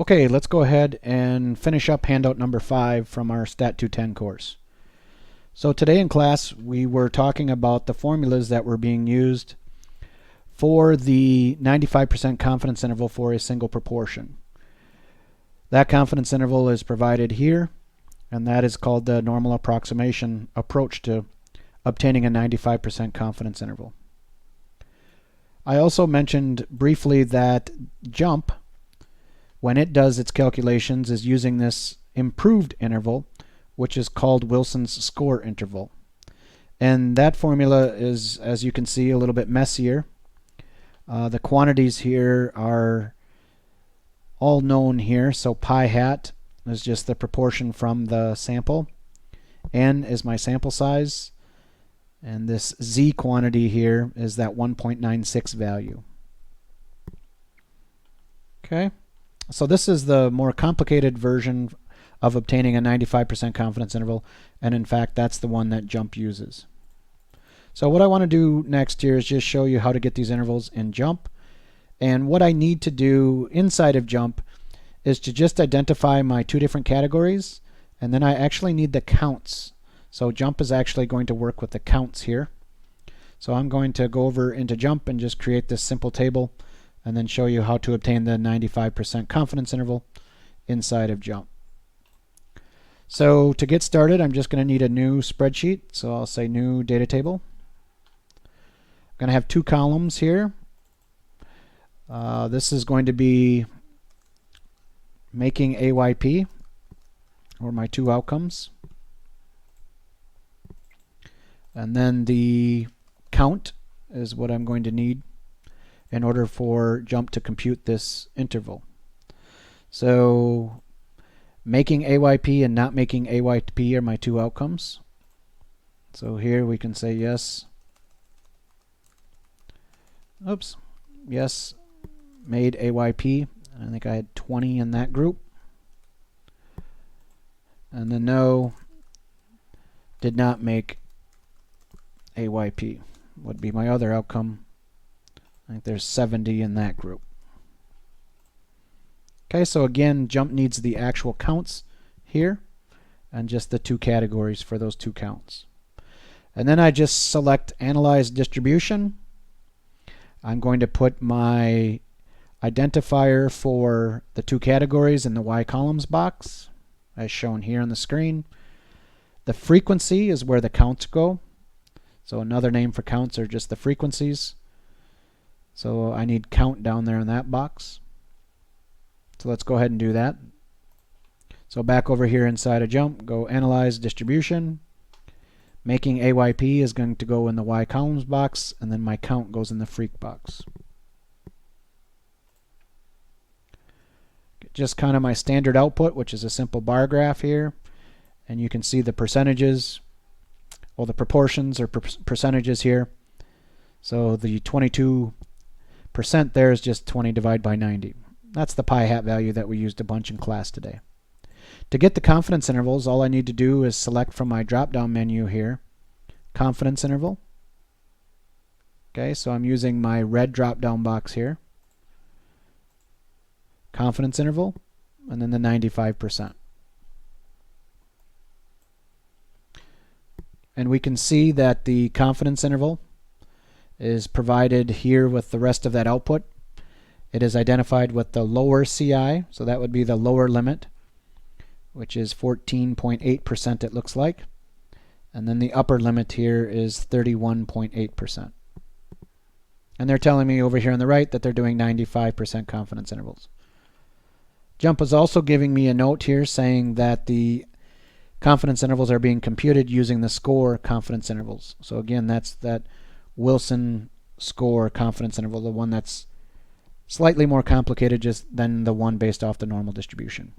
Okay, let's go ahead and finish up handout number 5 from our STAT210 course. So today in class we were talking about the formulas that were being used for the 95% confidence interval for a single proportion. That confidence interval is provided here, and that is called the normal approximation approach to obtaining a 95% confidence interval. I also mentioned briefly that JUMP, when it does its calculations, is using this improved interval, which is called Wilson's score interval. And that formula is, as you can see, a little bit messier. The quantities here are all known here. So pi hat is just the proportion from the sample. N is my sample size. And this Z quantity here is that 1.96 value. Okay. So this is the more complicated version of obtaining a 95% confidence interval, and in fact that's the one that JUMP uses. So what I want to do next here is just show you how to get these intervals in JUMP, and what I need to do inside of JUMP is to just identify my two different categories, and then I actually need the counts. So JUMP is actually going to work with the counts here. So I'm going to go over into JUMP and just create this simple table and then show you how to obtain the 95% confidence interval inside of JUMP. So to get started, I'm just going to need a new spreadsheet. So I'll say new data table. I'm going to have two columns here. This is going to be making AYP, or my two outcomes. And then the count is what I'm going to need in order for JUMP to compute this interval. So making AYP and not making AYP are my two outcomes. So here we can say yes. Oops. Yes, made AYP. I think I had 20 in that group. And then no, did not make AYP would be my other outcome. I think there's 70 in that group. Okay, so again, JUMP needs the actual counts here and just the two categories for those two counts. And then I just select Analyze Distribution. I'm going to put my identifier for the two categories in the Y columns box, as shown here on the screen. The frequency is where the counts go. So another name for counts are just the frequencies. So I need count down there in that box. So let's go ahead and do that. So back over here inside of JUMP, go Analyze Distribution. Making AYP is going to go in the Y columns box, and then my count goes in the freq box. Just kind of my standard output, which is a simple bar graph here. And you can see the percentages, well, the proportions or percentages here. So the 22% there is just 20 divided by 90. That's the pi hat value that we used a bunch in class today. To get the confidence intervals, all I need to do is select from my drop-down menu here, confidence interval. Okay, so I'm using my red drop-down box here. Confidence interval, and then the 95%. And we can see that the confidence interval is provided here with the rest of that output. It is identified with the lower CI, so that would be the lower limit, which is 14.8% it looks like. And then the upper limit here is 31.8%. And they're telling me over here on the right that they're doing 95% confidence intervals. JUMP is also giving me a note here saying that the confidence intervals are being computed using the score confidence intervals. So again, that's that Wilson score confidence interval, the one that's slightly more complicated just than the one based off the normal distribution.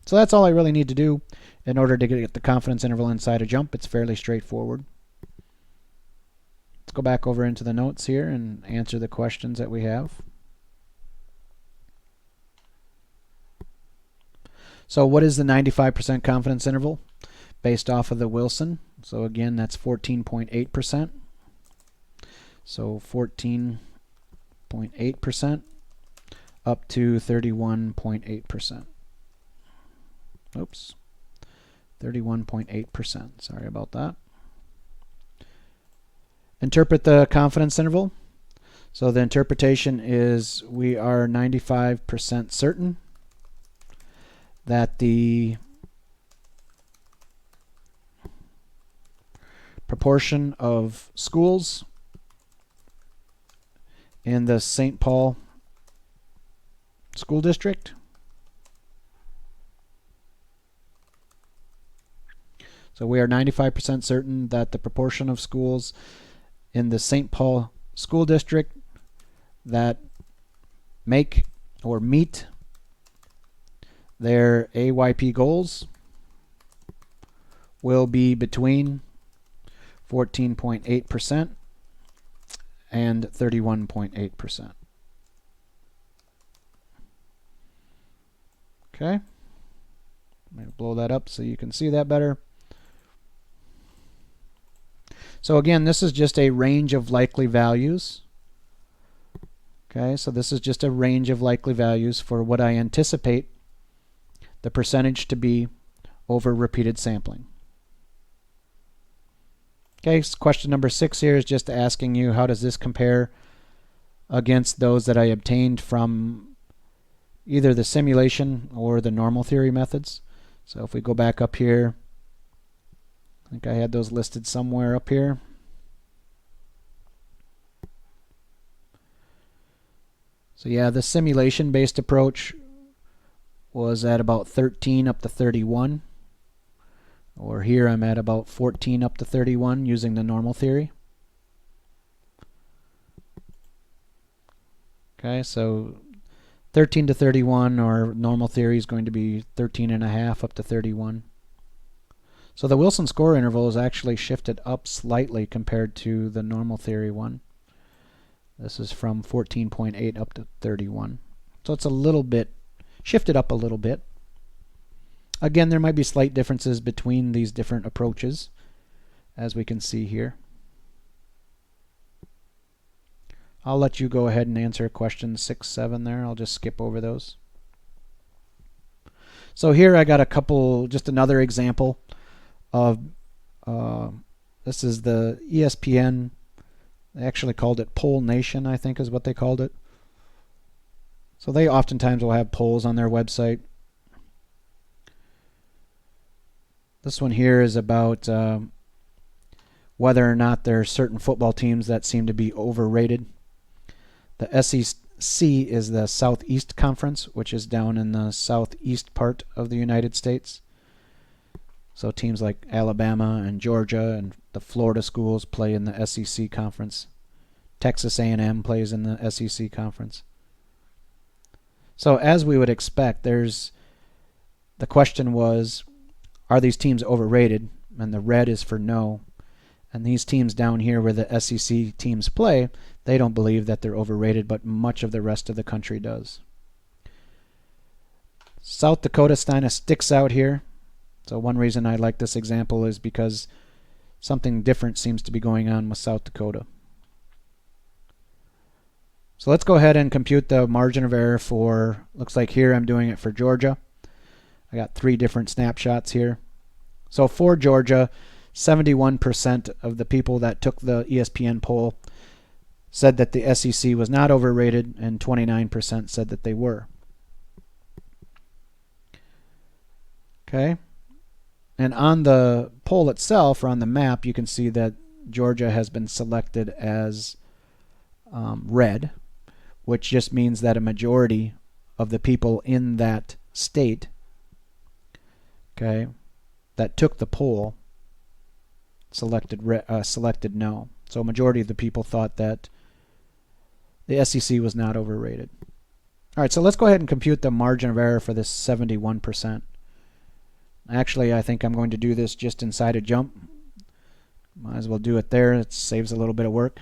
So that's all I really need to do in order to get the confidence interval inside of JUMP. It's fairly straightforward. Let's go back over into the notes here and answer the questions that we have. So what is the 95% confidence interval based off of the Wilson? So again, that's 14.8%. So 14.8% up to 31.8%. Oops. 31.8%. Sorry about that. Interpret the confidence interval. So the interpretation is we are 95% certain that the proportion of schools in the St. Paul School District so we are 95% certain that the proportion of schools in the St. Paul School District that make or meet their AYP goals will be between 14.8% and 31.8%. Okay. I'm going to blow that up so you can see that better. So again, this is just a range of likely values. Okay, so this is just a range of likely values for what I anticipate the percentage to be over repeated sampling. Okay, so question number 6 here is just asking you how does this compare against those that I obtained from either the simulation or the normal theory methods. So if we go back up here, I think I had those listed somewhere up here. So yeah, the simulation-based approach was at about 13 up to 31. Or here I'm at about 14 up to 31 using the normal theory. Okay, so 13 to 31 or normal theory is going to be 13.5 up to 31. So the Wilson score interval is actually shifted up slightly compared to the normal theory one. This is from 14.8 up to 31. So it's a little bit shifted up a little bit. Again, there might be slight differences between these different approaches, as we can see here. I'll let you go ahead and answer questions 6, 7 there. I'll just skip over those. So here I got a couple, just another example of, this is the ESPN, they actually called it Poll Nation, I think is what they called it. So they oftentimes will have polls on their website. This one here is about whether or not there are certain football teams that seem to be overrated. The SEC is the Southeast Conference, which is down in the southeast part of the United States. So teams like Alabama and Georgia and the Florida schools play in the SEC Conference. Texas A&M plays in the SEC Conference. So as we would expect, the question was, are these teams overrated? And the red is for no. And these teams down here where the SEC teams play, they don't believe that they're overrated, but much of the rest of the country does. South Dakota kind of sticks out here. So one reason I like this example is because something different seems to be going on with South Dakota. So let's go ahead and compute the margin of error for, looks like here I'm doing it for Georgia. I got 3 different snapshots here. So for Georgia, 71% of the people that took the ESPN poll said that the SEC was not overrated, and 29% said that they were. Okay. And on the poll itself, or on the map, you can see that Georgia has been selected as red, which just means that a majority of the people in that state, okay, that took the poll selected no. So a majority of the people thought that the SEC was not overrated. All right, so let's go ahead and compute the margin of error for this 71%. Actually, I think I'm going to do this just inside a jump. Might as well do it there. It saves a little bit of work.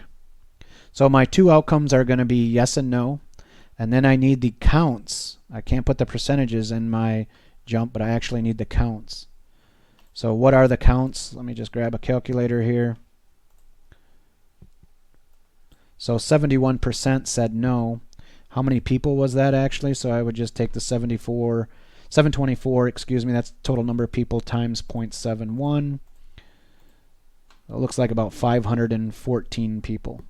So my 2 outcomes are going to be yes and no. And then I need the counts. I can't put the percentages in my jump, but I actually need the counts. So what are the counts? Let me just grab a calculator here. So 71% said no. how many people was that actually? So I would just take the 724, excuse me, that's total number of people times 0.71. It looks like about 514 people.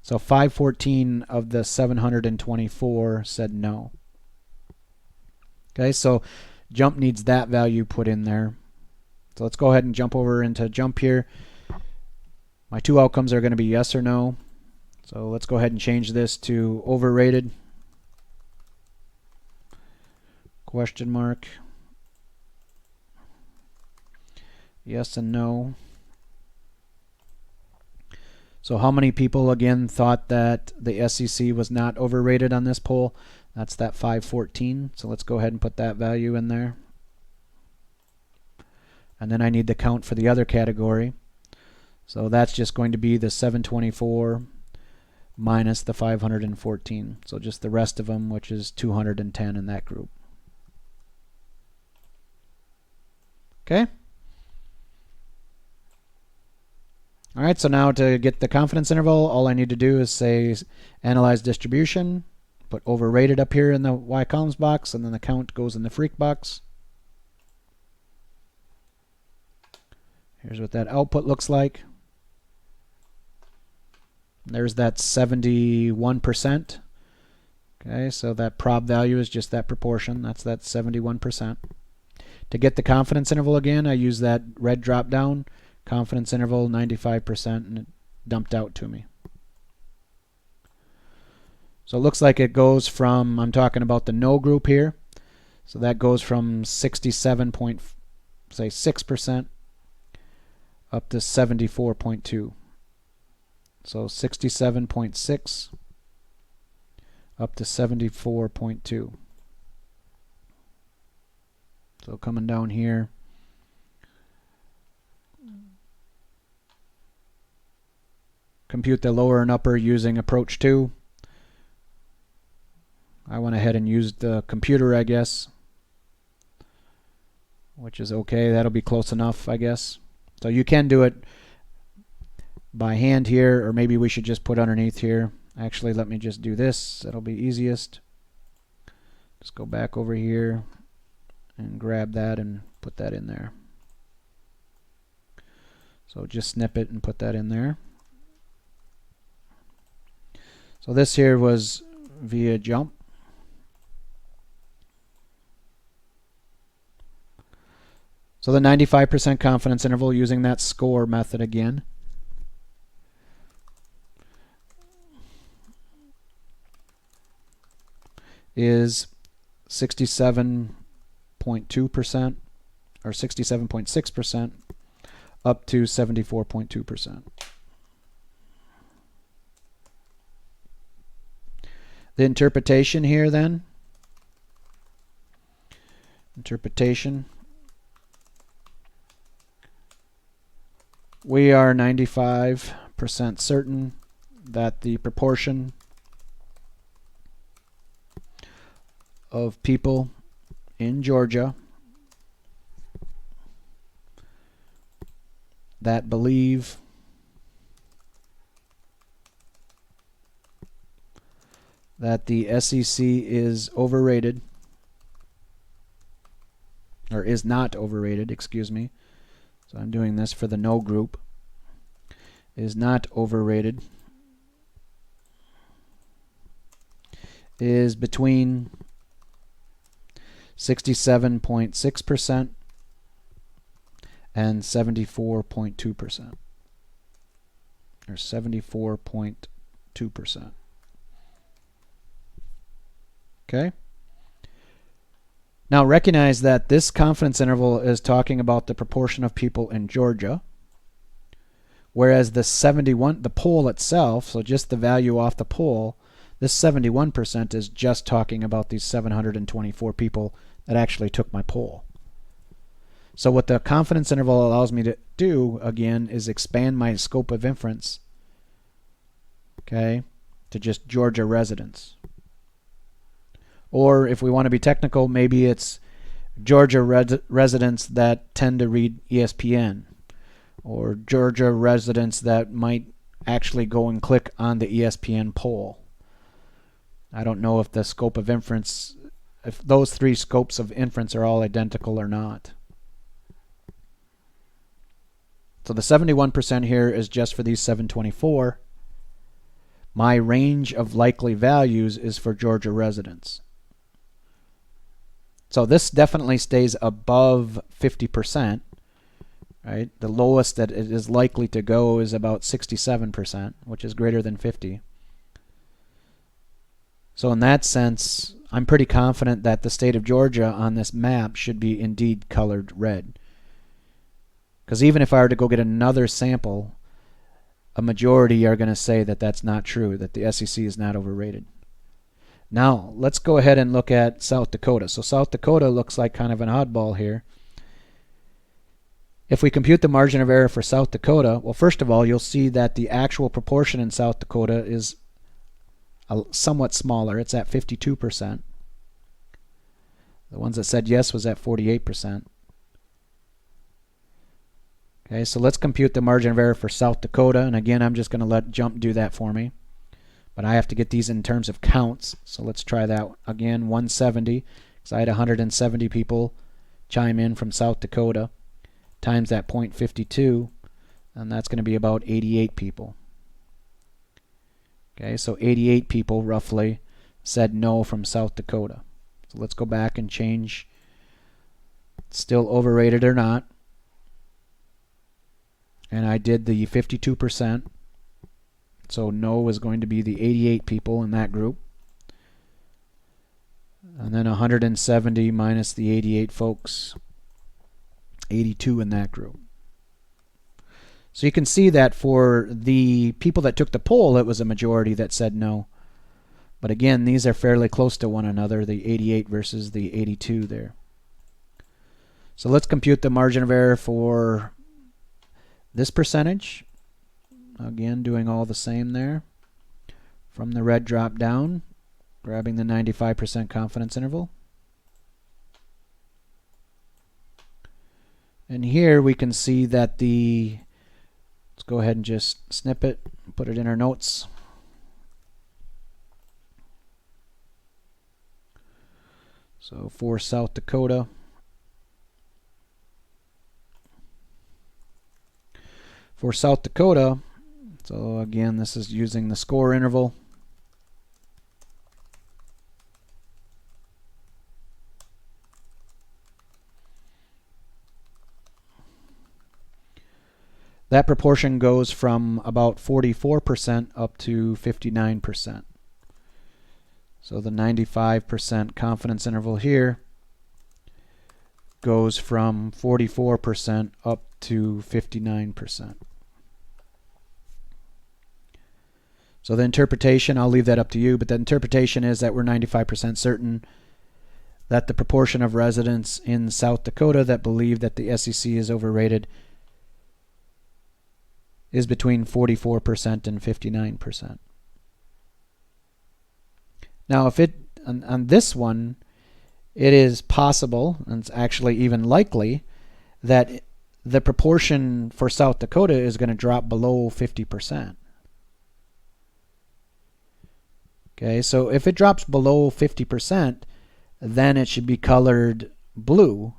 So 514 of the 724 said no. Okay, so jump needs that value put in there. So let's go ahead and jump over into jump here. My two outcomes are going to be yes or no. So let's go ahead and change this to overrated. Question mark. Yes and no. So how many people again thought that the SEC was not overrated on this poll? That's that 514. So let's go ahead and put that value in there. And then I need the count for the other category. So that's just going to be the 724 minus the 514. So just the rest of them, which is 210 in that group. Okay? All right, so now to get the confidence interval, all I need to do is say analyze distribution, put overrated up here in the Y columns box, and then the count goes in the freak box. Here's what that output looks like. There's that 71%. Okay, so that prob value is just that proportion. That's that 71%. To get the confidence interval again, I use that red drop down. Confidence interval 95%, and it dumped out to me. So it looks like it goes from, I'm talking about the no group here, so that goes from 67.6% up to 74.2. So 67.6 up to 74.2. So coming down here, compute the lower and upper using approach 2. I went ahead and used the computer, I guess, which is okay. That'll be close enough, I guess. So you can do it by hand here, or maybe we should just put underneath here. Actually, let me just do this. That'll be easiest. Just go back over here and grab that and put that in there. So just snip it and put that in there. So this here was via jump. So the 95% confidence interval using that score method again. Is 67.2% or 67.6% up to 74.2%. The interpretation here then. Interpretation. We are 95% certain that the proportion of people in Georgia that believe that the SEC is overrated, or is not overrated, excuse me. So I'm doing this for the no group. Is not overrated. Is between 67.6% and 74.2%. Or 74.2%. Okay? Now recognize that this confidence interval is talking about the proportion of people in Georgia, whereas the poll itself, so just the value off the poll, this 71% is just talking about these 724 people that actually took my poll. So what the confidence interval allows me to do, again, is expand my scope of inference, okay, to just Georgia residents. Or if we want to be technical, maybe it's Georgia residents that tend to read ESPN, or Georgia residents that might actually go and click on the ESPN poll. I don't know if the scope of inference, if those three scopes of inference are all identical or not. So the 71% here is just for these 724. My range of likely values is for Georgia residents. So this definitely stays above 50%, right? The lowest that it is likely to go is about 67%, which is greater than 50. So in that sense, I'm pretty confident that the state of Georgia on this map should be indeed colored red. Because even if I were to go get another sample, a majority are going to say that that's not true, that the SEC is not overrated. Now, let's go ahead and look at South Dakota. So South Dakota looks like kind of an oddball here. If we compute the margin of error for South Dakota, well, first of all, you'll see that the actual proportion in South Dakota is somewhat smaller. It's at 52%. The ones that said yes was at 48%. Okay, so let's compute the margin of error for South Dakota. And again, I'm just going to let Jump do that for me. But I have to get these in terms of counts. So let's try that again, 170. Because I had 170 people chime in from South Dakota times that 0.52. And that's going to be about 88 people. Okay, so 88 people roughly said no from South Dakota. So let's go back and change still overrated or not. And I did the 52%. So no is going to be the 88 people in that group. And then 170 minus the 88 folks, 82 in that group. So you can see that for the people that took the poll, it was a majority that said no. But again, these are fairly close to one another, the 88 versus the 82 there. So let's compute the margin of error for this percentage. Again, doing all the same there. From the red drop down, grabbing the 95% confidence interval. And here we can see that let's go ahead and just snip it, put it in our notes. So for South Dakota, so again, this is using the score interval. That proportion goes from about 44% up to 59%. So the 95% confidence interval here goes from 44% up to 59%. So the interpretation, I'll leave that up to you, but the interpretation is that we're 95% certain that the proportion of residents in South Dakota that believe that the SEC is overrated is between 44% and 59%. Now, if on this one, it is possible, and it's actually even likely, that the proportion for South Dakota is going to drop below 50%. Okay, so if it drops below 50%, then it should be colored blue.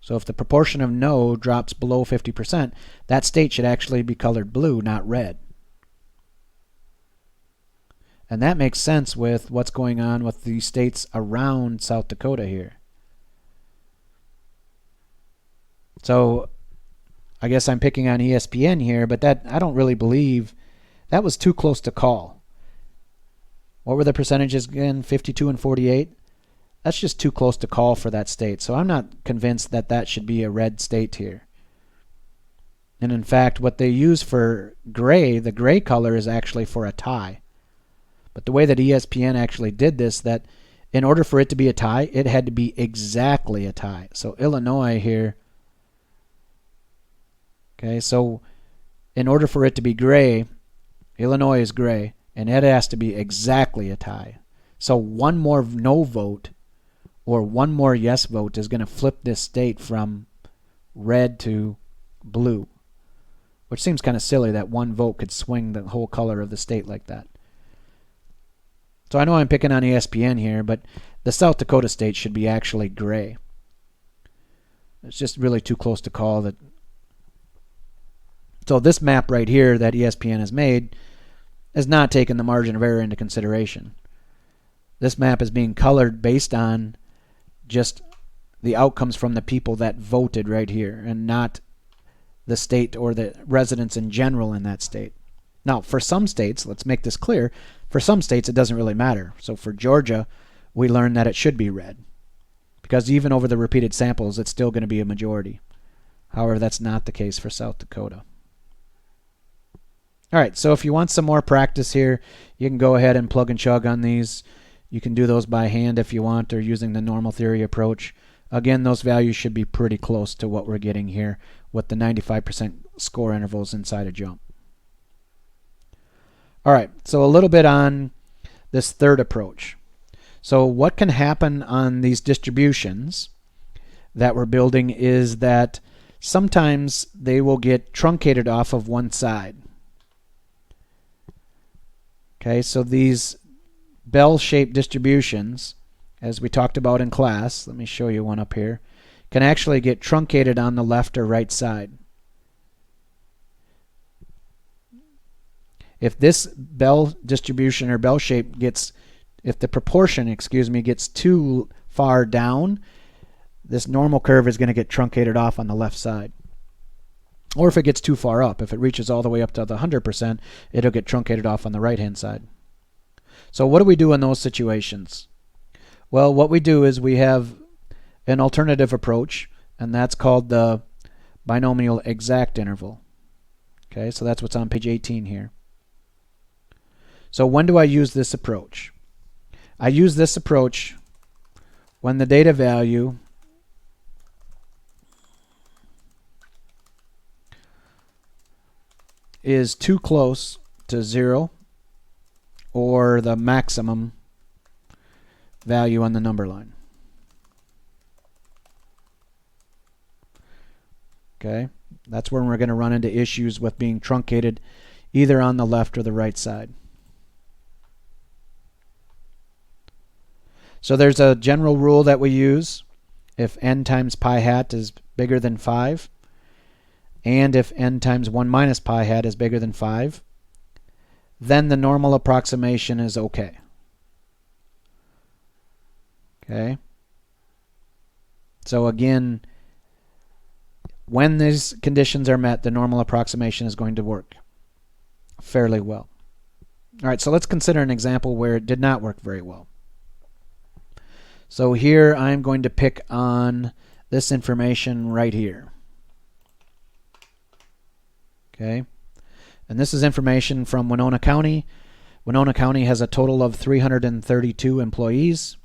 So if the proportion of no drops below 50%, that state should actually be colored blue, not red. And that makes sense with what's going on with the states around South Dakota here. So I guess I'm picking on ESPN here, but that I don't really believe that was too close to call. What were the percentages again? 52 and 48? That's just too close to call for that state. So I'm not convinced that that should be a red state here. And in fact, what they use for gray, the gray color is actually for a tie. But the way that ESPN actually did this, that in order for it to be a tie, it had to be exactly a tie. So Illinois here, okay, so in order for it to be gray, Illinois is gray, and it has to be exactly a tie. So one more no vote or one more yes vote is going to flip this state from red to blue, which seems kind of silly that one vote could swing the whole color of the state like that. So I know I'm picking on ESPN here, but the South Dakota state should be actually gray. It's just really too close to call that. So this map right here that ESPN has made has not taken the margin of error into consideration. This map is being colored based on just the outcomes from the people that voted right here, and not the state or the residents in general in that state. Now, for some states, let's make this clear, for some states it doesn't really matter. So for Georgia, we learned that it should be red, because even over the repeated samples, it's still going to be a majority. However, that's not the case for South Dakota. All right, so if you want some more practice here, you can go ahead and plug and chug on these. You can do those by hand if you want, or using the normal theory approach. Again, those values should be pretty close to what we're getting here with the 95% score intervals inside a jump. All right, so a little bit on this third approach. So what can happen on these distributions that we're building is that sometimes they will get truncated off of one side. Okay, so these bell-shaped distributions, as we talked about in class, let me show you one up here, can actually get truncated on the left or right side. If this bell distribution or bell shape gets, if the proportion, gets too far down, this normal curve is going to get truncated off on the left side. Or if it gets too far up, if it reaches all the way up to the 100%, it'll get truncated off on the right-hand side. So what do we do in those situations? Well, what we do is we have an alternative approach, and that's called the binomial exact interval. Okay, so that's what's on page 18 here. So when do I use this approach? I use this approach when the data value is too close to 0 or the maximum value on the number line. Okay, that's when we're going to run into issues with being truncated either on the left or the right side. So there's a general rule that we use. If n times pi hat is bigger than 5, and if n times 1 minus pi hat is bigger than 5, then the normal approximation is okay. Okay? So again, when these conditions are met, the normal approximation is going to work fairly well. All right, so let's consider an example where it did not work very well. So here I'm going to pick on this information right here. Okay, and this is information from Winona County. Winona County has a total of 332 employees,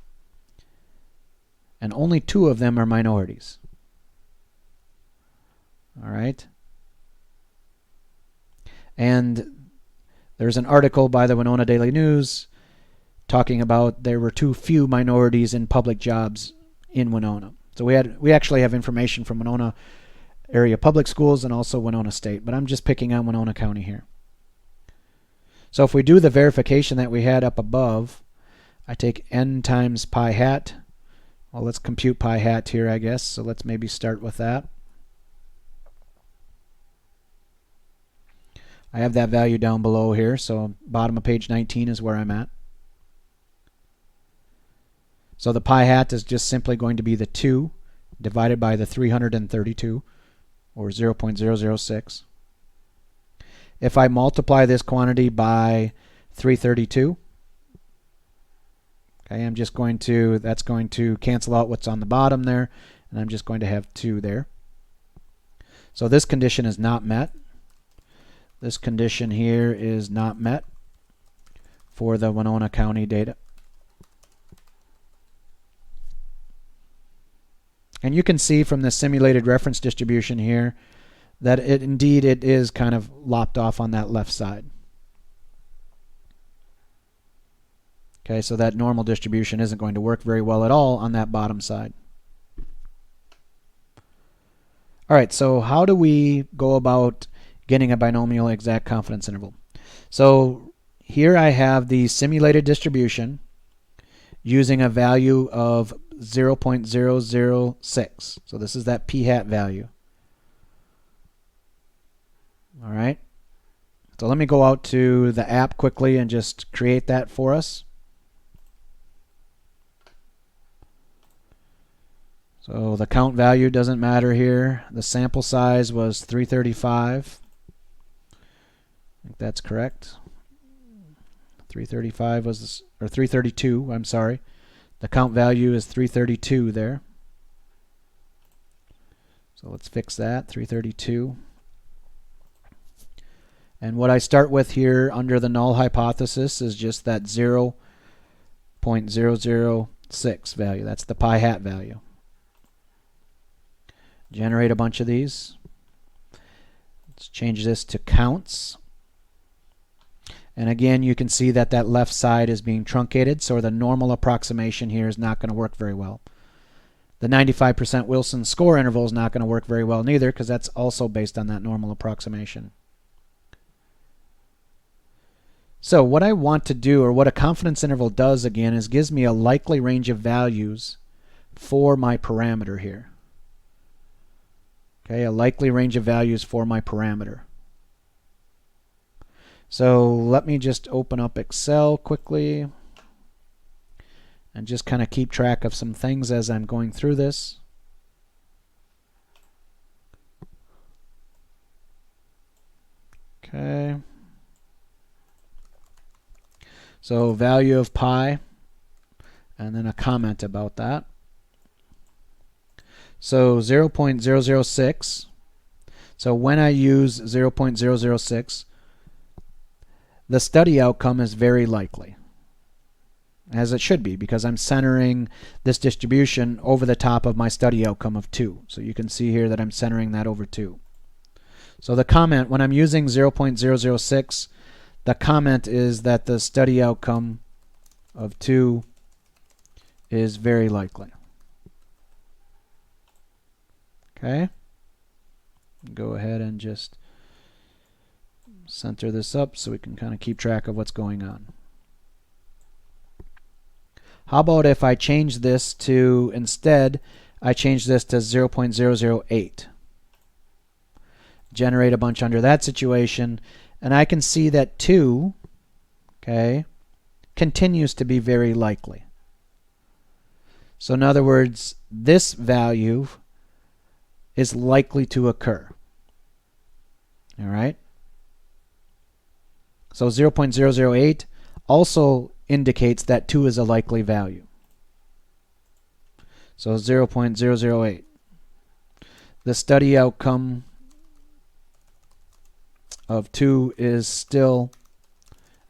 and only 2 of them are minorities. All right, and there's an article by the Winona Daily News talking about there were too few minorities in public jobs in Winona. So we actually have information from Winona area public schools and also Winona State, but I'm just picking on Winona County here. So if we do the verification that we had up above, I take n times pi hat. Well, let's compute pi hat here, I guess. So let's maybe start with that. I have that value down below here, so bottom of page 19 is where I'm at. So the pi hat is just simply going to be the 2 divided by the 332, or 0.006. If I multiply this quantity by 332, okay, I'm just going to, that's going to cancel out what's on the bottom there, and I'm just going to have 2 there. So this condition is not met. This condition here is not met for the Winona County data. And you can see from the simulated reference distribution here that it is kind of lopped off on that left side. Okay, so that normal distribution isn't going to work very well at all on that bottom side. All right, so how do we go about getting a binomial exact confidence interval? So here I have the simulated distribution using a value of 0.006. So this is that p hat value. All right. So let me go out to the app quickly and just create that for us. So the count value doesn't matter here. The sample size was 335. I think that's correct. 335 was this, or 332, I'm sorry. The count value is 332 there. So let's fix that, 332. And what I start with here under the null hypothesis is just that 0.006 value. That's the pi hat value. Generate a bunch of these. Let's change this to counts. And again, you can see that that left side is being truncated, so the normal approximation here is not going to work very well. The 95% Wilson score interval is not going to work very well neither, because that's also based on that normal approximation. So what I want to do, or what a confidence interval does again, is gives me a likely range of values for my parameter here. Okay, a likely range of values for my parameter. So let me just open up Excel quickly and just kind of keep track of some things as I'm going through this. Okay. So value of pi, and then a comment about that. So 0.006. So when I use 0.006, the study outcome is very likely, as it should be, because I'm centering this distribution over the top of my study outcome of 2. So you can see here that I'm centering that over 2. So the comment, when I'm using 0.006, the comment is that the study outcome of 2 is very likely. Okay. Go ahead and just center this up so we can kind of keep track of what's going on. How about if I change this to, instead, I change this to 0.008. Generate a bunch under that situation, and I can see that 2, okay, continues to be very likely. So in other words, this value is likely to occur. All right? So 0.008 also indicates that 2 is a likely value. So 0.008. The study outcome of 2 is still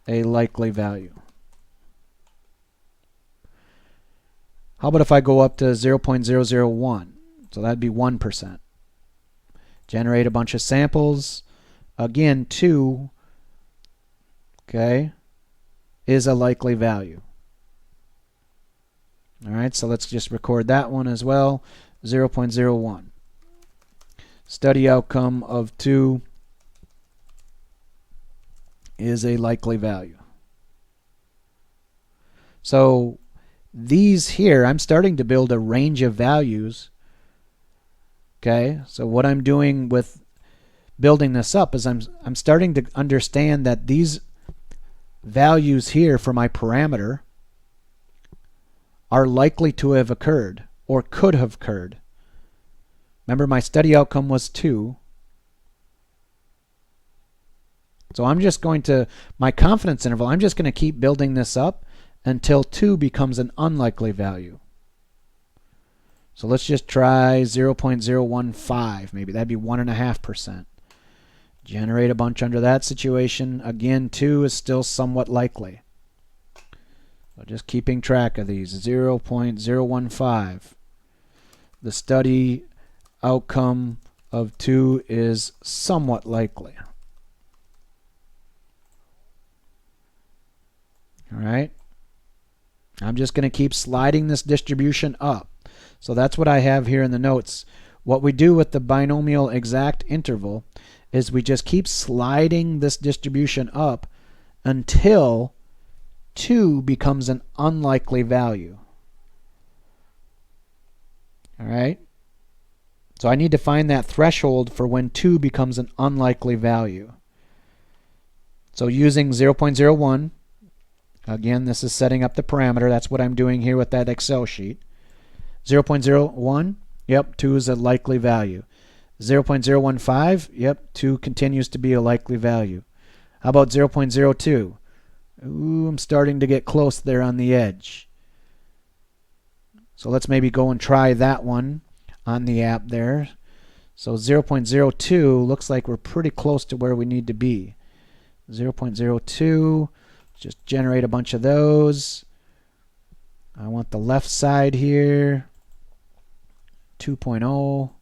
a likely value. How about if I go up to 0.001? So that'd be 1%. Generate a bunch of samples. Again, 2, okay, is a likely value. All right, so let's just record that one as well. 0.01. Study outcome of 2 is a likely value. So these here, I'm starting to build a range of values. Okay, so what I'm doing with building this up is I'm starting to understand that these values here for my parameter are likely to have occurred or could have occurred. Remember, my study outcome was 2. So I'm just going to, my confidence interval, I'm just going to keep building this up until 2 becomes an unlikely value. So let's just try 0.015, maybe that'd be 1.5%. Generate a bunch under that situation. Again, 2 is still somewhat likely. So just keeping track of these. 0.015. The study outcome of 2 is somewhat likely. All right. I'm just going to keep sliding this distribution up. So that's what I have here in the notes. What we do with the binomial exact interval is we just keep sliding this distribution up until 2 becomes an unlikely value. All right? So I need to find that threshold for when 2 becomes an unlikely value. So using 0.01, again, this is setting up the parameter. That's what I'm doing here with that Excel sheet. 0.01, yep, 2 is a likely value. 0.015, yep, 2 continues to be a likely value. How about 0.02? Ooh, I'm starting to get close there on the edge. So let's maybe go and try that one on the app there. So 0.02 looks like we're pretty close to where we need to be. 0.02, just generate a bunch of those. I want the left side here. 2.0. All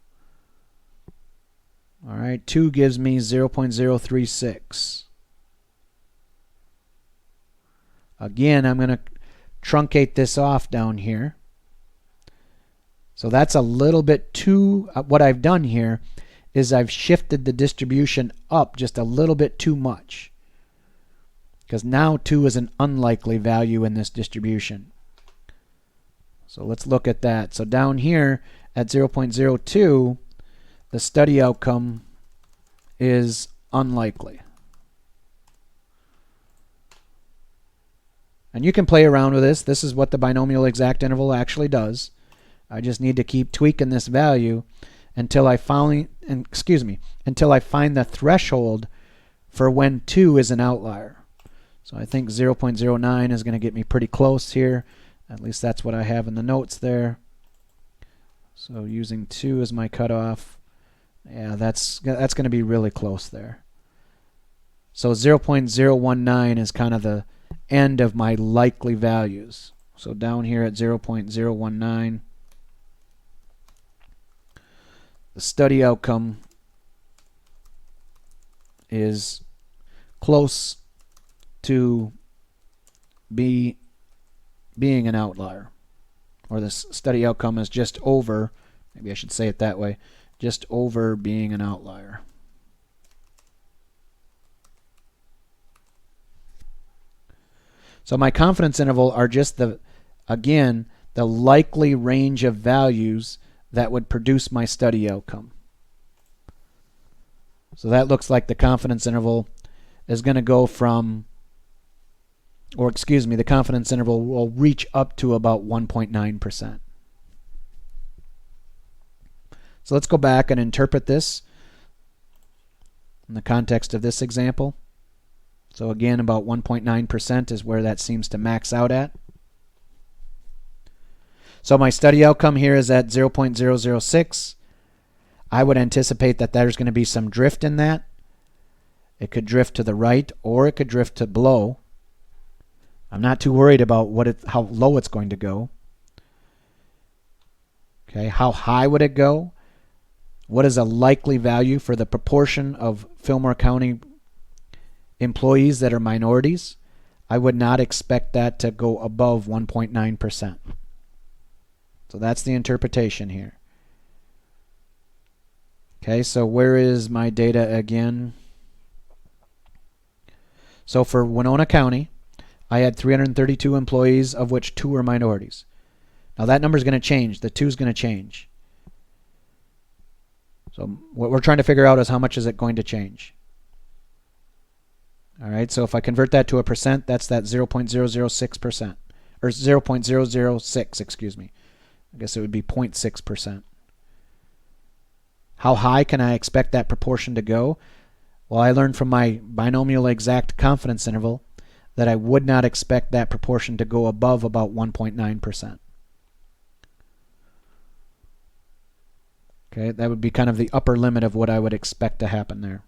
right, 2 gives me 0.036. Again, I'm going to truncate this off down here. So that's a little bit too, what I've done here is I've shifted the distribution up just a little bit too much. Because now 2 is an unlikely value in this distribution. So let's look at that. So down here at 0.02, the study outcome is unlikely. And you can play around with this. This is what the binomial exact interval actually does. I just need to keep tweaking this value until I find the threshold for when 2 is an outlier. So I think 0.09 is going to get me pretty close here. At least that's what I have in the notes there. So using 2 as my cutoff, yeah, that's going to be really close there. So 0.019 is kind of the end of my likely values. So down here at 0.019, the study outcome is close to being an outlier. Or the study outcome is just over, maybe I should say it that way, just over being an outlier. So my confidence interval are just again, the likely range of values that would produce my study outcome. So that looks like the confidence interval is going to go from, or excuse me, the confidence interval will reach up to about 1.9%. So let's go back and interpret this in the context of this example. So again, about 1.9% is where that seems to max out at. So my study outcome here is at 0.006. I would anticipate that there's going to be some drift in that. It could drift to the right or it could drift to below. I'm not too worried about how low it's going to go. Okay, how high would it go? What is a likely value for the proportion of Fillmore County employees that are minorities? I would not expect that to go above 1.9%. So that's the interpretation here. Okay, so where is my data again? So for Winona County, I had 332 employees, of which 2 were minorities. Now that number is going to change. The 2 is going to change. So what we're trying to figure out is how much is it going to change. All right, so if I convert that to a percent, that's that 0.006%, or 0.006, excuse me. I guess it would be 0.6%. How high can I expect that proportion to go? Well, I learned from my binomial exact confidence interval that I would not expect that proportion to go above about 1.9%. Okay, that would be kind of the upper limit of what I would expect to happen there.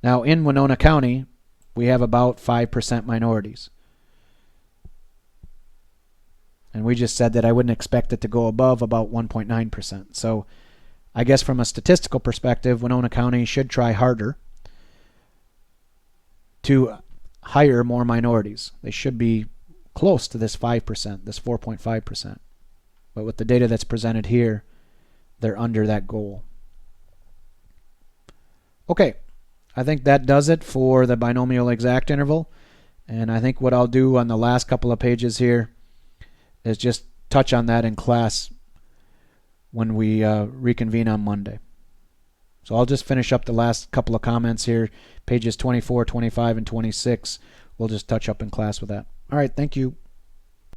Now in Winona County, we have about 5% minorities. And we just said that I wouldn't expect it to go above about 1.9%. So I guess from a statistical perspective, Winona County should try harder to hire more minorities. They should be close to this 5%, this 4.5%. But with the data that's presented here, they're under that goal. Okay, I think that does it for the binomial exact interval. And I think what I'll do on the last couple of pages here is just touch on that in class when we reconvene on Monday. So I'll just finish up the last couple of comments here. Pages 24, 25, and 26. We'll just touch up in class with that. All right, thank you.